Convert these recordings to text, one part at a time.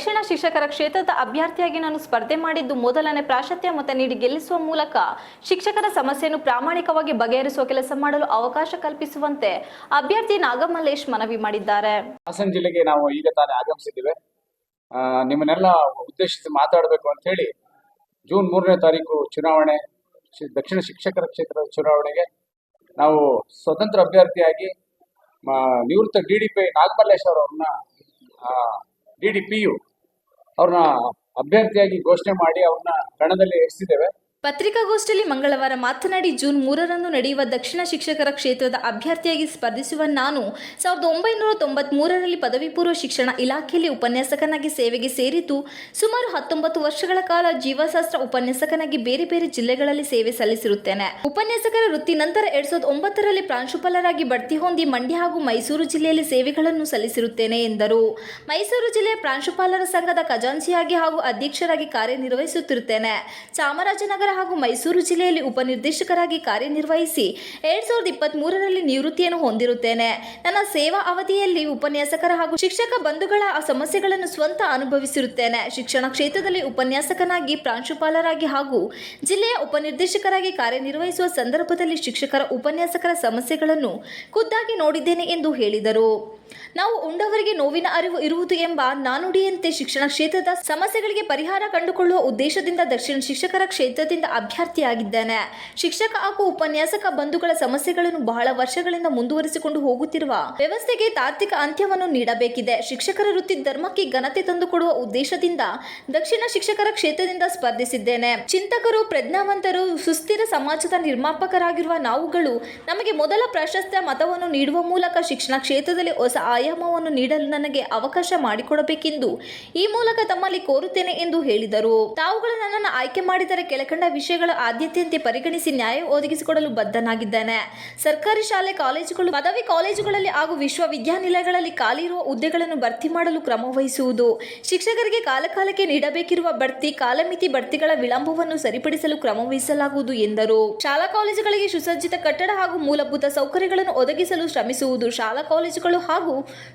ದಕ್ಷಿಣ ಶಿಕ್ಷಕರ ಕ್ಷೇತ್ರದ ಅಭ್ಯರ್ಥಿಯಾಗಿ ನಾನು ಸ್ಪರ್ಧೆ ಮಾಡಿದ್ದು ಮೊದಲನೇ ಪ್ರಾಶಸ್ತ್ಯ ಮತ ನೀಡಿ ಗೆಲ್ಲಿಸುವ ಮೂಲಕ ಶಿಕ್ಷಕರ ಸಮಸ್ಯೆಯನ್ನು ಪ್ರಾಮಾಣಿಕವಾಗಿ ಬಗೆಹರಿಸುವ ಕೆಲಸ ಮಾಡಲು ಅವಕಾಶ ಕಲ್ಪಿಸುವಂತೆ ಅಭ್ಯರ್ಥಿ ನಾಗಮಲ್ಲೇಶ್ ಮನವಿ ಮಾಡಿದ್ದಾರೆ. ಹಾಸನ ಜಿಲ್ಲೆಗೆ ನಾವು ಈಗ ತಾನೇ ಆಗಮಿಸಿದ್ದೇವೆ. ನಿಮ್ಮನ್ನೆಲ್ಲ ಉದ್ದೇಶಿಸಿ ಮಾತಾಡಬೇಕು ಅಂತ ಹೇಳಿ ಜೂನ್ 3ನೇ ತಾರೀಕು ಚುನಾವಣೆ, ದಕ್ಷಿಣ ಶಿಕ್ಷಕರ ಕ್ಷೇತ್ರದ ಚುನಾವಣೆಗೆ ನಾವು ಸ್ವತಂತ್ರ ಅಭ್ಯರ್ಥಿಯಾಗಿ ನಿವೃತ್ತ DDP ನಾಗಮಲ್ಲೇಶ್ ಅವರನ್ನ DDPU ಅವ್ರನ್ನ ಅಭ್ಯರ್ಥಿಯಾಗಿ ಘೋಷಣೆ ಮಾಡಿ ಅವ್ರನ್ನ ಕಣದಲ್ಲಿ ಇರಿಸಿದ್ದೇವೆ. ಪತ್ರಿಕಾಗೋಷ್ಠಿಯಲ್ಲಿ ಮಂಗಳವಾರ ಮಾತನಾಡಿ ಜೂನ್ 3ರಂದು ನಡೆಯುವ ದಕ್ಷಿಣ ಶಿಕ್ಷಕರ ಕ್ಷೇತ್ರದ ಅಭ್ಯರ್ಥಿಯಾಗಿ ಸ್ಪರ್ಧಿಸುವ ನಾನು 1993ರಲ್ಲಿ ಪದವಿ ಪೂರ್ವ ಶಿಕ್ಷಣ ಇಲಾಖೆಯಲ್ಲಿ ಉಪನ್ಯಾಸಕನಾಗಿ ಸೇವೆಗೆ ಸೇರಿದ್ದು ಸುಮಾರು 19 ವರ್ಷಗಳ ಕಾಲ ಜೀವಶಾಸ್ತ್ರ ಉಪನ್ಯಾಸಕನಾಗಿ ಬೇರೆ ಬೇರೆ ಜಿಲ್ಲೆಗಳಲ್ಲಿ ಸೇವೆ ಸಲ್ಲಿಸಿರುತ್ತೇನೆ. ಉಪನ್ಯಾಸಕರ ವೃತ್ತಿ ನಂತರ 2009ರಲ್ಲಿ ಪ್ರಾಂಶುಪಾಲರಾಗಿ ಬಡ್ತಿ ಹೊಂದಿ ಮಂಡ್ಯ ಹಾಗೂ ಮೈಸೂರು ಜಿಲ್ಲೆಯಲ್ಲಿ ಸೇವೆಗಳನ್ನು ಸಲ್ಲಿಸಿರುತ್ತೇನೆ ಎಂದರು. ಮೈಸೂರು ಜಿಲ್ಲೆಯ ಪ್ರಾಂಶುಪಾಲರ ಸಂಘದ ಖಜಾಂಚಿಯಾಗಿ ಹಾಗೂ ಅಧ್ಯಕ್ಷರಾಗಿ ಕಾರ್ಯನಿರ್ವಹಿಸುತ್ತಿರುತ್ತೇನೆ. ಚಾಮರಾಜನಗರ ಹಾಗೂ ಮೈಸೂರು ಜಿಲ್ಲೆಯಲ್ಲಿ ಉಪನಿರ್ದೇಶಕರಾಗಿ ಕಾರ್ಯನಿರ್ವಹಿಸಿ 2023ರಲ್ಲಿ ನಿವೃತ್ತಿಯನ್ನು ಹೊಂದಿರುತ್ತೇನೆ. ನನ್ನ ಸೇವಾ ಅವಧಿಯಲ್ಲಿ ಉಪನ್ಯಾಸಕರ ಹಾಗೂ ಶಿಕ್ಷಕ ಬಂಧುಗಳ ಸಮಸ್ಯೆಗಳನ್ನು ಸ್ವಂತ ಅನುಭವಿಸಿರುತ್ತೇನೆ. ಶಿಕ್ಷಣ ಕ್ಷೇತ್ರದಲ್ಲಿ ಉಪನ್ಯಾಸಕನಾಗಿ, ಪ್ರಾಂಶುಪಾಲರಾಗಿ ಹಾಗೂ ಜಿಲ್ಲೆಯ ಉಪನಿರ್ದೇಶಕರಾಗಿ ಕಾರ್ಯನಿರ್ವಹಿಸುವ ಸಂದರ್ಭದಲ್ಲಿ ಶಿಕ್ಷಕರ ಉಪನ್ಯಾಸಕರ ಸಮಸ್ಯೆಗಳನ್ನು ಖುದ್ದಾಗಿ ನೋಡಿದ್ದೇನೆ ಎಂದು ಹೇಳಿದರು. ನಾವು ಉಂಡವರಿಗೆ ನೋವಿನ ಅರಿವು ಇರುವುದು ಎಂಬ ನಾನುಡಿಯಂತೆ ಶಿಕ್ಷಣ ಕ್ಷೇತ್ರದ ಸಮಸ್ಯೆಗಳಿಗೆ ಪರಿಹಾರ ಕಂಡುಕೊಳ್ಳುವ ಉದ್ದೇಶದಿಂದ ದಕ್ಷಿಣ ಶಿಕ್ಷಕರ ಕ್ಷೇತ್ರದಿಂದ ಅಭ್ಯರ್ಥಿಯಾಗಿದ್ದೇನೆ. ಶಿಕ್ಷಕ ಹಾಗೂ ಉಪನ್ಯಾಸಕ ಬಂಧುಗಳ ಸಮಸ್ಯೆಗಳನ್ನು ಬಹಳ ವರ್ಷಗಳಿಂದ ಮುಂದುವರಿಸಿಕೊಂಡು ಹೋಗುತ್ತಿರುವ ವ್ಯವಸ್ಥೆಗೆ ತಾರ್ಕಿಕ ಅಂತ್ಯವನ್ನು ನೀಡಬೇಕಿದೆ. ಶಿಕ್ಷಕರ ವೃತ್ತಿ ಧರ್ಮಕ್ಕೆ ಘನತೆ ತಂದುಕೊಡುವ ಉದ್ದೇಶದಿಂದ ದಕ್ಷಿಣ ಶಿಕ್ಷಕರ ಕ್ಷೇತ್ರದಿಂದ ಸ್ಪರ್ಧಿಸಿದ್ದೇನೆ. ಚಿಂತಕರು, ಪ್ರಜ್ಞಾವಂತರು, ಸುಸ್ಥಿರ ಸಮಾಜದ ನಿರ್ಮಾಪಕರಾಗಿರುವ ನಾವುಗಳು ನಮಗೆ ಮೊದಲ ಪ್ರಾಶಸ್ತ್ಯ ಮತವನ್ನು ನೀಡುವ ಮೂಲಕ ಶಿಕ್ಷಣ ಕ್ಷೇತ್ರದಲ್ಲಿ ಹೊಸ ಆಯಾಮವನ್ನು ನೀಡಲು ನನಗೆ ಅವಕಾಶ ಮಾಡಿಕೊಡಬೇಕೆಂದು ಈ ಮೂಲಕ ತಮ್ಮಲ್ಲಿ ಕೋರುತ್ತೇನೆ ಎಂದು ಹೇಳಿದರು. ತಾವುಗಳು ನನ್ನನ್ನು ಆಯ್ಕೆ ಮಾಡಿದರೆ ಕೆಳಕಂಡ ವಿಷಯಗಳ ಆದ್ಯತೆಯಂತೆ ಪರಿಗಣಿಸಿ ನ್ಯಾಯ ಒದಗಿಸಿಕೊಡಲು ಬದ್ಧನಾಗಿದ್ದೇನೆ. ಸರ್ಕಾರಿ ಶಾಲೆ, ಕಾಲೇಜುಗಳು, ಪದವಿ ಕಾಲೇಜುಗಳಲ್ಲಿ ಹಾಗೂ ವಿಶ್ವವಿದ್ಯಾನಿಲಯಗಳಲ್ಲಿ ಖಾಲಿ ಇರುವ ಹುದ್ದೆಗಳನ್ನು ಭರ್ತಿ ಮಾಡಲು ಕ್ರಮ ವಹಿಸುವುದು. ಶಿಕ್ಷಕರಿಗೆ ಕಾಲಕಾಲಕ್ಕೆ ನೀಡಬೇಕಿರುವ ಬಡ್ತಿ, ಕಾಲಮಿತಿ ಬಡ್ತಿಗಳ ವಿಳಂಬವನ್ನು ಸರಿಪಡಿಸಲು ಕ್ರಮ ವಹಿಸಲಾಗುವುದು ಎಂದರು. ಶಾಲಾ ಕಾಲೇಜುಗಳಿಗೆ ಸುಸಜ್ಜಿತ ಕಟ್ಟಡ ಹಾಗೂ ಮೂಲಭೂತ ಸೌಕರ್ಯಗಳನ್ನು ಒದಗಿಸಲು ಶ್ರಮಿಸುವುದು. ಶಾಲಾ ಕಾಲೇಜುಗಳು ಹಾಗೂ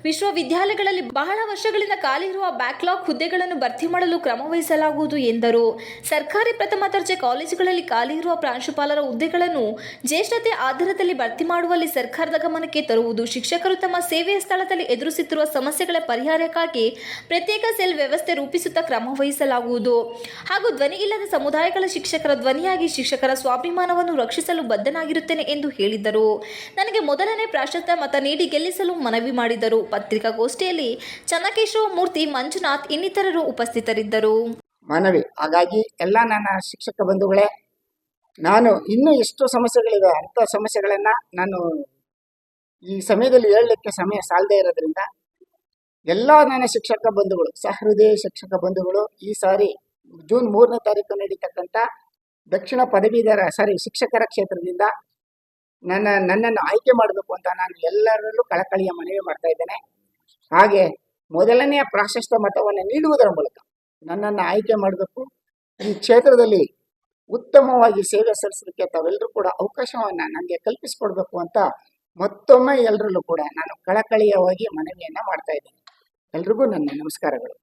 ವಿಶ್ವವಿದ್ಯಾಲಯಗಳಲ್ಲಿ ಬಹಳ ವರ್ಷಗಳಿಂದ ಖಾಲಿ ಇರುವ ಬ್ಯಾಕ್ಲಾಗ್ ಹುದ್ದೆಗಳನ್ನು ಭರ್ತಿ ಮಾಡಲು ಕ್ರಮ ವಹಿಸಲಾಗುವುದು ಎಂದರು. ಸರ್ಕಾರಿ ಪ್ರಥಮ ದರ್ಜೆ ಕಾಲೇಜುಗಳಲ್ಲಿ ಖಾಲಿ ಇರುವ ಪ್ರಾಂಶುಪಾಲರ ಹುದ್ದೆಗಳನ್ನು ಜ್ಯೇಷ್ಠತೆ ಆಧಾರದಲ್ಲಿ ಭರ್ತಿ ಮಾಡುವಲ್ಲಿ ಸರ್ಕಾರದ ಗಮನಕ್ಕೆ ತರುವುದು. ಶಿಕ್ಷಕರು ತಮ್ಮ ಸೇವೆಯ ಸ್ಥಳದಲ್ಲಿ ಎದುರಿಸುತ್ತಿರುವ ಸಮಸ್ಯೆಗಳ ಪರಿಹಾರಕ್ಕಾಗಿ ಪ್ರತ್ಯೇಕ ಸೆಲ್ ವ್ಯವಸ್ಥೆ ರೂಪಿಸುತ್ತಾ ಕ್ರಮ ವಹಿಸಲಾಗುವುದು ಹಾಗೂ ಧ್ವನಿ ಇಲ್ಲದ ಸಮುದಾಯಗಳ ಶಿಕ್ಷಕರ ಧ್ವನಿಯಾಗಿ ಶಿಕ್ಷಕರ ಸ್ವಾಭಿಮಾನವನ್ನು ರಕ್ಷಿಸಲು ಬದ್ಧನಾಗಿರುತ್ತೇನೆ ಎಂದು ಹೇಳಿದರು. ನನಗೆ ಮೊದಲನೇ ಪ್ರಾಶಸ್ತ್ಯ ಮತ ನೀಡಿ ಗೆಲ್ಲಿಸಲು ಮನವಿ ಮಾಡಿದರು. ಪತ್ರಿಕಾಗೋಷ್ಠಿಯಲ್ಲಿ ಚನ್ನಕೇಶವ ಮೂರ್ತಿ, ಮಂಜುನಾಥ್ ಇನ್ನಿತರರು ಉಪಸ್ಥಿತರಿದ್ದರು. ಮನವಿ. ಹಾಗಾಗಿ ಎಲ್ಲ ನನ್ನ ಶಿಕ್ಷಕ ಬಂಧುಗಳೇ, ನಾನು ಇನ್ನೂ ಎಷ್ಟು ಸಮಸ್ಯೆಗಳಿವೆ ಅಂಥ ಸಮಸ್ಯೆಗಳನ್ನು ನಾನು ಈ ಸಮಯದಲ್ಲಿ ಹೇಳಲಿಕ್ಕೆ ಸಮಯ ಸಾಲದೇ ಇರೋದ್ರಿಂದ ಎಲ್ಲ ನನ್ನ ಶಿಕ್ಷಕ ಬಂಧುಗಳು, ಸಹೃದಯ ಶಿಕ್ಷಕ ಬಂಧುಗಳು, ಈ ಸಾರಿ ಜೂನ್ 3ನೇ ತಾರೀಕು ನಡೀತಕ್ಕಂಥ ದಕ್ಷಿಣ ಶಿಕ್ಷಕರ ಕ್ಷೇತ್ರದಿಂದ ನನ್ನನ್ನು ಆಯ್ಕೆ ಮಾಡಬೇಕು ಅಂತ ನಾನು ಎಲ್ಲರಲ್ಲೂ ಕಳಕಳಿಯ ಮನವಿ ಮಾಡ್ತಾ ಇದ್ದೇನೆ. ಹಾಗೆ ಮೊದಲನೆಯ ಪ್ರಾಶಸ್ತ್ಯ ಮತವನ್ನು ನೀಡುವುದರ ಮೂಲಕ ನನ್ನನ್ನು ಆಯ್ಕೆ ಮಾಡಬೇಕು. ಈ ಕ್ಷೇತ್ರದಲ್ಲಿ ಉತ್ತಮವಾಗಿ ಸೇವೆ ಸಲ್ಲಿಸಲಿಕ್ಕೆ ತಾವೆಲ್ಲರೂ ಕೂಡ ಅವಕಾಶವನ್ನು ನನಗೆ ಕಲ್ಪಿಸಿಕೊಡ್ಬೇಕು ಅಂತ ಮತ್ತೊಮ್ಮೆ ಎಲ್ಲರಲ್ಲೂ ಕೂಡ ನಾನು ಕಳಕಳಿಯವಾಗಿ ಮನವಿಯನ್ನು ಮಾಡ್ತಾ ಇದ್ದೇನೆ. ಎಲ್ರಿಗೂ ನನ್ನ ನಮಸ್ಕಾರಗಳು.